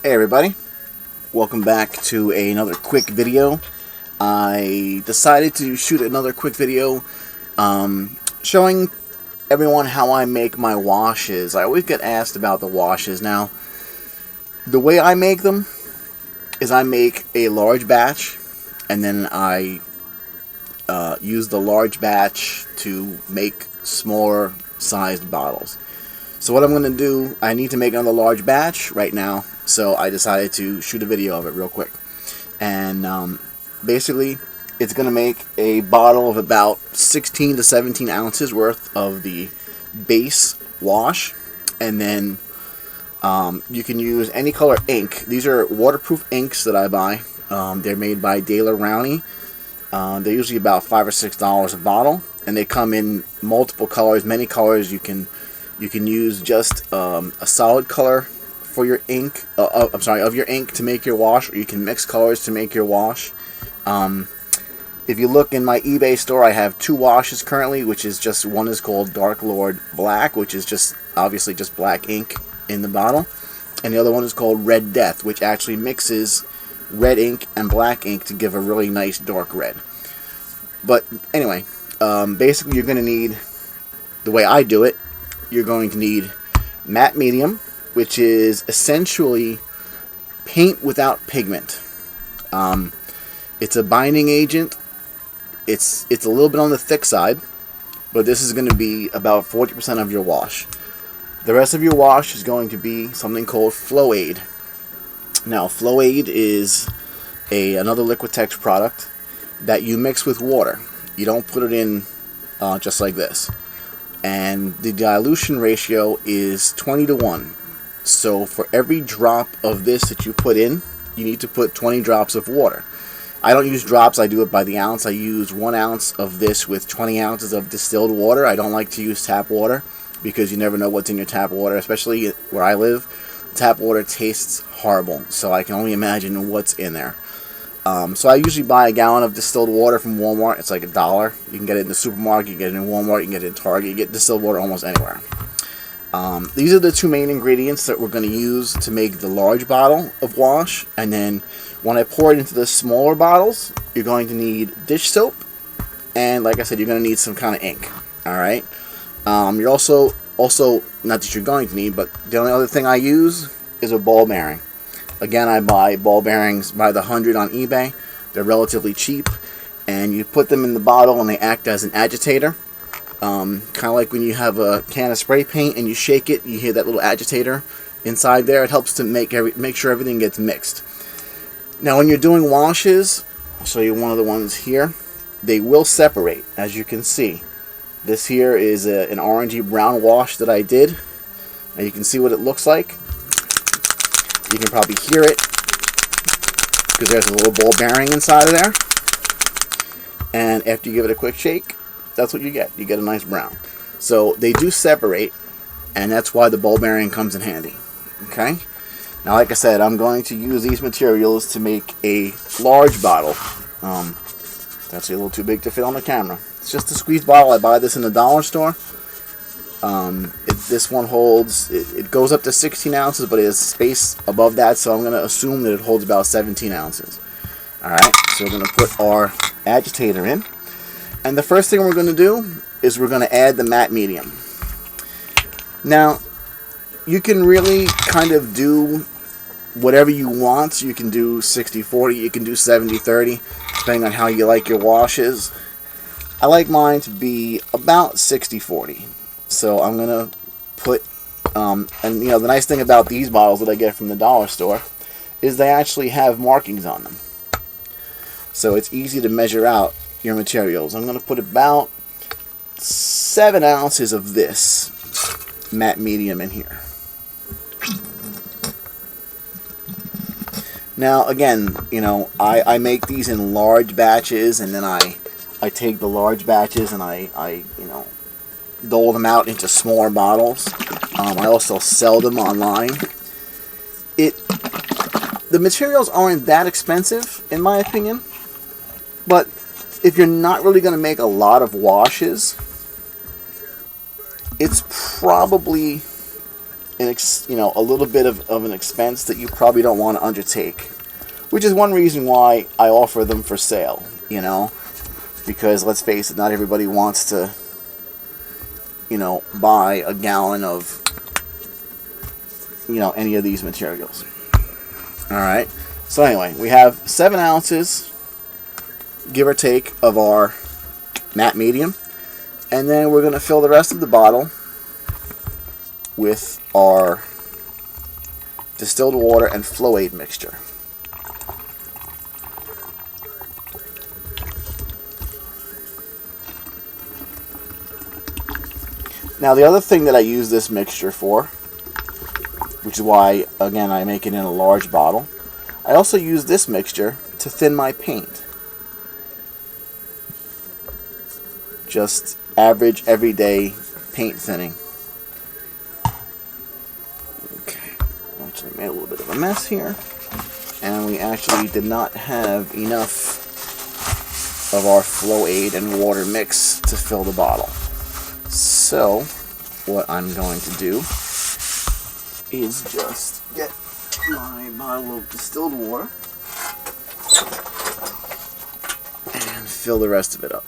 Hey everybody, welcome back to another quick video. I decided to shoot another quick video showing everyone how I make my washes. I always get asked about the washes. Now, the way I make them is I make a large batch and then I use the large batch to make smaller sized bottles. So what I'm going to do, I need to make another large batch right now, so I decided to shoot a video of it real quick. And basically, it's going to make a bottle of about 16 to 17 ounces worth of the base wash. And then you can use any color ink. These are waterproof inks that I buy. They're made by Daler Rowney. They're usually about $5 or $6 a bottle, and they come in multiple colors, many colors. You can use just a solid color for your ink. Of your ink to make your wash, or you can mix colors to make your wash. If you look in my eBay store, I have two washes currently, which is just, one is called Dark Lord Black, which is just obviously just black ink in the bottle, and the other one is called Red Death, which actually mixes red ink and black ink to give a really nice dark red. But anyway, basically you're going to need, the way I do it, you're going to need matte medium, which is essentially paint without pigment. It's a binding agent. It's a little bit on the thick side, but this is going to be about 40% of your wash. The rest of your wash is going to be something called Flow-Aid. Now, Flow-Aid is another Liquitex product that you mix with water. You don't put it in just like this. And the dilution ratio is 20 to 1. So for every drop of this that you put in, you need to put 20 drops of water. I don't use drops, I do it by the ounce. I use 1 ounce of this with 20 ounces of distilled water. I don't like to use tap water because you never know what's in your tap water, especially where I live. Tap water tastes horrible, so I can only imagine what's in there. So I usually buy a gallon of distilled water from Walmart. It's like $1. You can get it in the supermarket, you can get it in Walmart, you can get it in Target, you get distilled water almost anywhere. These are the two main ingredients that we're going to use to make the large bottle of wash. And then when I pour it into the smaller bottles, you're going to need dish soap, and like I said, you're going to need some kind of ink. Alright? You're also, not that you're going to need, but the only other thing I use is a ball bearing. Again, I buy ball bearings by the 100 on eBay. They're relatively cheap, and you put them in the bottle and they act as an agitator. Kind of like when you have a can of spray paint and you shake it, you hear that little agitator inside there. It helps to make sure everything gets mixed. Now, when you're doing washes, I'll show you one of the ones here. They will separate, as you can see. This here is an orangey brown wash that I did. Now you can see what it looks like. You can probably hear it because there's a little ball bearing inside of there. And after you give it a quick shake, that's what you get. You get a nice brown. So they do separate, and that's why the ball bearing comes in handy. Okay? Now, like I said, I'm going to use these materials to make a large bottle. That's a little too big to fit on the camera. It's just a squeeze bottle. I buy this in the dollar store. This one holds, it goes up to 16 ounces, but it has space above that, so I'm going to assume that it holds about 17 ounces. Alright, so we're going to put our agitator in. And the first thing we're going to do is we're going to add the matte medium. Now, you can really kind of do whatever you want. You can do 60-40, you can do 70-30, depending on how you like your washes. I like mine to be about 60-40. So I'm going to put, and you know, the nice thing about these bottles that I get from the dollar store is they actually have markings on them. So it's easy to measure out your materials. I'm going to put about 7 ounces of this matte medium in here. Now, again, you know, I make these in large batches, and then I take the large batches and I you know, dole them out into smaller bottles. I also sell them online. The materials aren't that expensive, in my opinion, but if you're not really going to make a lot of washes, it's probably a little bit of an expense that you probably don't want to undertake, which is one reason why I offer them for sale. Because let's face it, not everybody wants to buy a gallon of any of these materials. Alright, so anyway, we have 7 ounces, give or take, of our matte medium, and then we're going to fill the rest of the bottle with our distilled water and Flow-Aid mixture. Now, the other thing that I use this mixture for, which is why, again, I make it in a large bottle, I also use this mixture to thin my paint. Just average, everyday paint thinning. Okay, actually made a little bit of a mess here, and we actually did not have enough of our Flow-Aid and water mix to fill the bottle. So, what I'm going to do is just get my bottle of distilled water and fill the rest of it up.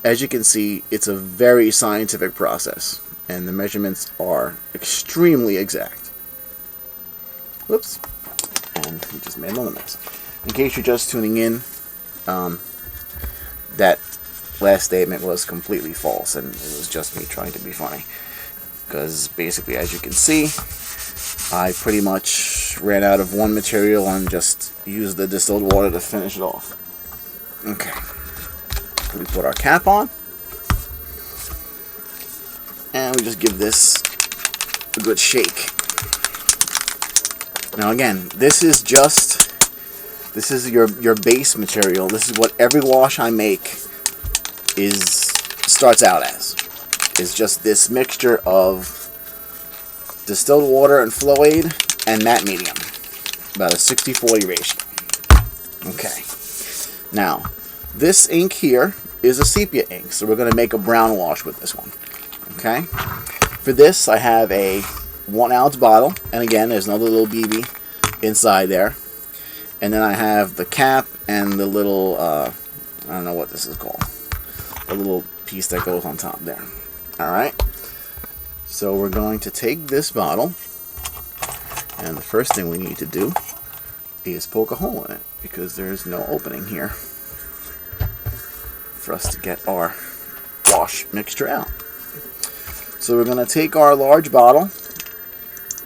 As you can see, it's a very scientific process, and the measurements are extremely exact. Whoops. And we just made a little mess. In case you're just tuning in, that last statement was completely false, and it was just me trying to be funny. Because basically, as you can see, I pretty much ran out of one material and just used the distilled water to finish it off. Okay. We put our cap on, and we just give this a good shake. Now again, this is your base material. This is what every wash I make starts out as. It's just this mixture of distilled water and Flow-Aid and matte medium, about a 60-40 ratio. Okay. Now, this ink here is a sepia ink, so we're going to make a brown wash with this one. Okay? For this, I have a 1 ounce bottle, and again, there's another little BB inside there. And then I have the cap and the little, I don't know what this is called, the little piece that goes on top there. Alright? So we're going to take this bottle, and the first thing we need to do is poke a hole in it, because there's no opening here for us to get our wash mixture out. So we're going to take our large bottle,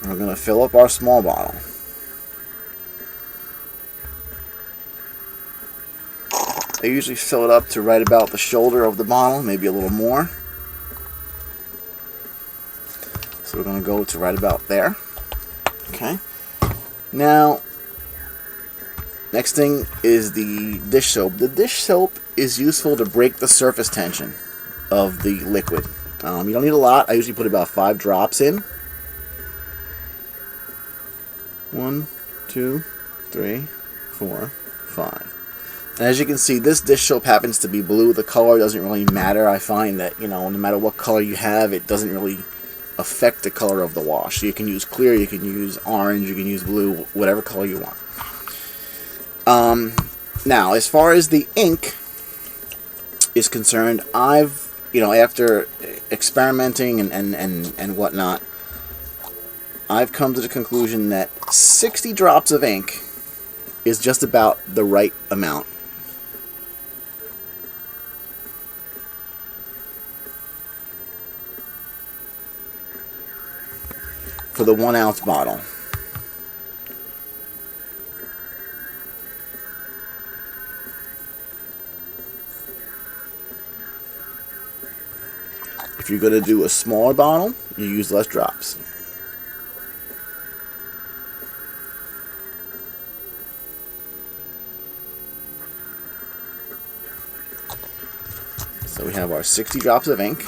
and we're going to fill up our small bottle. I usually fill it up to right about the shoulder of the bottle, maybe a little more. So we're going to go to right about there. Okay. Now, next thing is the dish soap. The dish soap is useful to break the surface tension of the liquid. You don't need a lot. I usually put about 5 drops in. 1, 2, 3, 4, 5. And as you can see, this dish soap happens to be blue. The color doesn't really matter. I find that, no matter what color you have, it doesn't really affect the color of the wash. So you can use clear, you can use orange, you can use blue, whatever color you want. Now, as far as the ink is concerned, I've, after experimenting and whatnot, I've come to the conclusion that 60 drops of ink is just about the right amount. For the 1 ounce bottle. If you're going to do a smaller bottle, you use less drops. So we have our 60 drops of ink.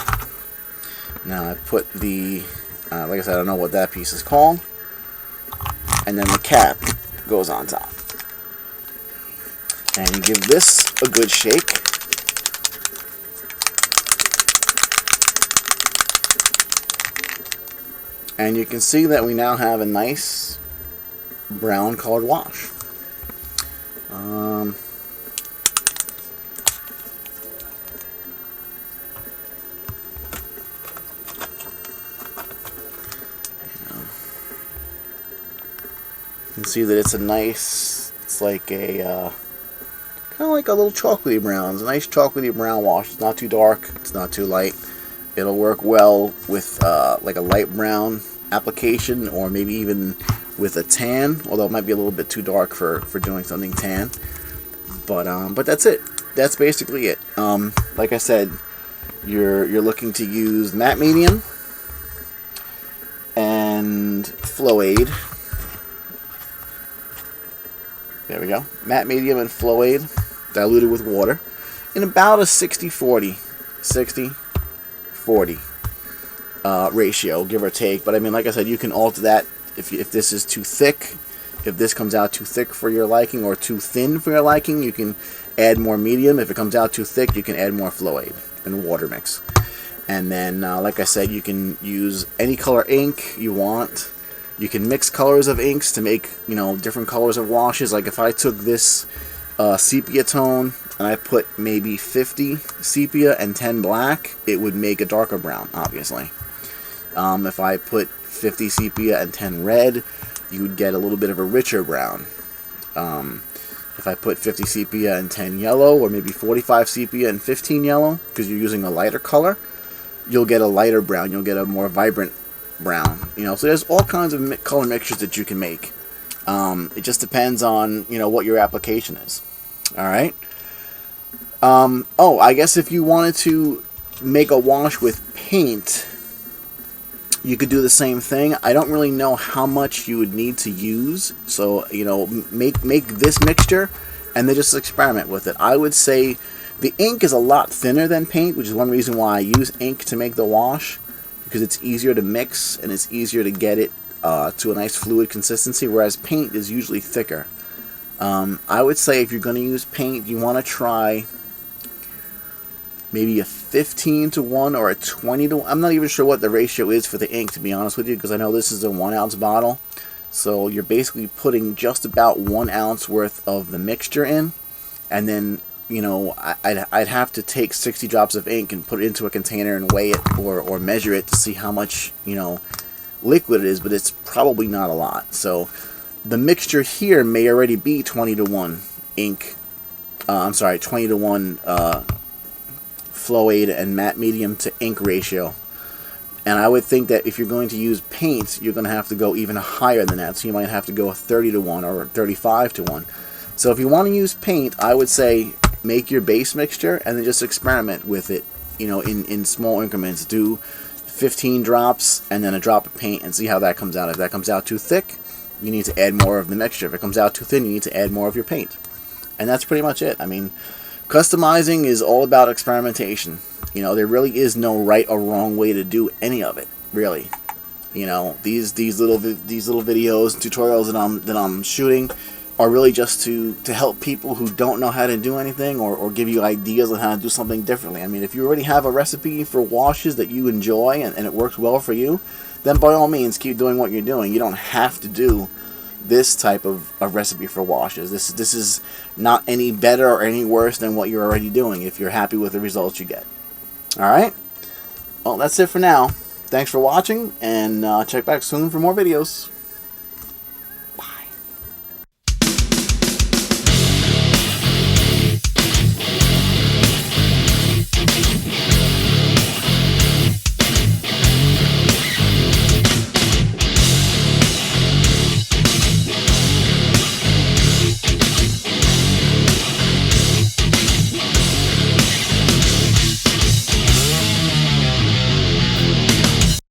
Now I put the, like I said, I don't know what that piece is called. And then the cap goes on top. And you give this a good shake. And you can see that we now have a nice brown colored wash. You can see that it's a nice, it's like a kind of like a little chocolatey brown. It's a nice chocolatey brown wash. It's not too dark, it's not too light. It'll work well with like a light brown application, or maybe even with a tan, although it might be a little bit too dark for doing something tan. But that's it. That's basically it. Like I said, you're looking to use matte medium and Flow Aid. There we go. Matte medium and Flow Aid diluted with water in about a 60-40. 60-40 ratio, give or take. But I mean, like I said, you can alter that if this is too thick. If this comes out too thick for your liking or too thin for your liking, you can add more medium. If it comes out too thick, you can add more Flow Aid and water mix. And then, like I said, you can use any color ink you want. You can mix colors of inks to make, you know, different colors of washes. Like if I took this sepia tone and I put maybe 50 sepia and 10 black, it would make a darker brown, obviously. If I put 50 sepia and 10 red, you would get a little bit of a richer brown. If I put 50 sepia and 10 yellow, or maybe 45 sepia and 15 yellow, because you're using a lighter color, you'll get a lighter brown. You'll get a more vibrant brown. You know, so there's all kinds of color mixtures that you can make. It just depends on, you know, what your application is. All right. Oh, I guess if you wanted to make a wash with paint, you could do the same thing. I don't really know how much you would need to use, so, you know, make this mixture and then just experiment with it. I would say the ink is a lot thinner than paint, which is one reason why I use ink to make the wash, because it's easier to mix and it's easier to get it to a nice fluid consistency, whereas paint is usually thicker. I would say if you're going to use paint, you want to try maybe a 15-to-1 or a 20-to-1. I'm not even sure what the ratio is for the ink, to be honest with you, because I know this is a 1-ounce bottle. So you're basically putting just about 1 ounce worth of the mixture in, and then, you know, I'd have to take 60 drops of ink and put it into a container and weigh it or measure it to see how much, you know, liquid it is, but it's probably not a lot. So the mixture here may already be 20-to-1 ink. I'm sorry, 20-to-1 Flow Aid and matte medium to ink ratio. And I would think that if you're going to use paint, you're going to have to go even higher than that. So you might have to go 30-to-1 or 35-to-1. So if you want to use paint, I would say make your base mixture and then just experiment with it, you know, in small increments. Do 15 drops and then a drop of paint and see how that comes out. If that comes out too thick, you need to add more of the mixture. If it comes out too thin, you need to add more of your paint. And that's pretty much it. I mean, customizing is all about experimentation. You know, there really is no right or wrong way to do any of it, really. You know, these little videos, tutorials that I'm shooting are really just to help people who don't know how to do anything, or give you ideas on how to do something differently. I mean, if you already have a recipe for washes that you enjoy and it works well for you, then by all means keep doing what you're doing. You don't have to do this type of recipe for washes. This is not any better or any worse than what you're already doing if you're happy with the results you get. Alright? Well, that's it for now. Thanks for watching, and check back soon for more videos.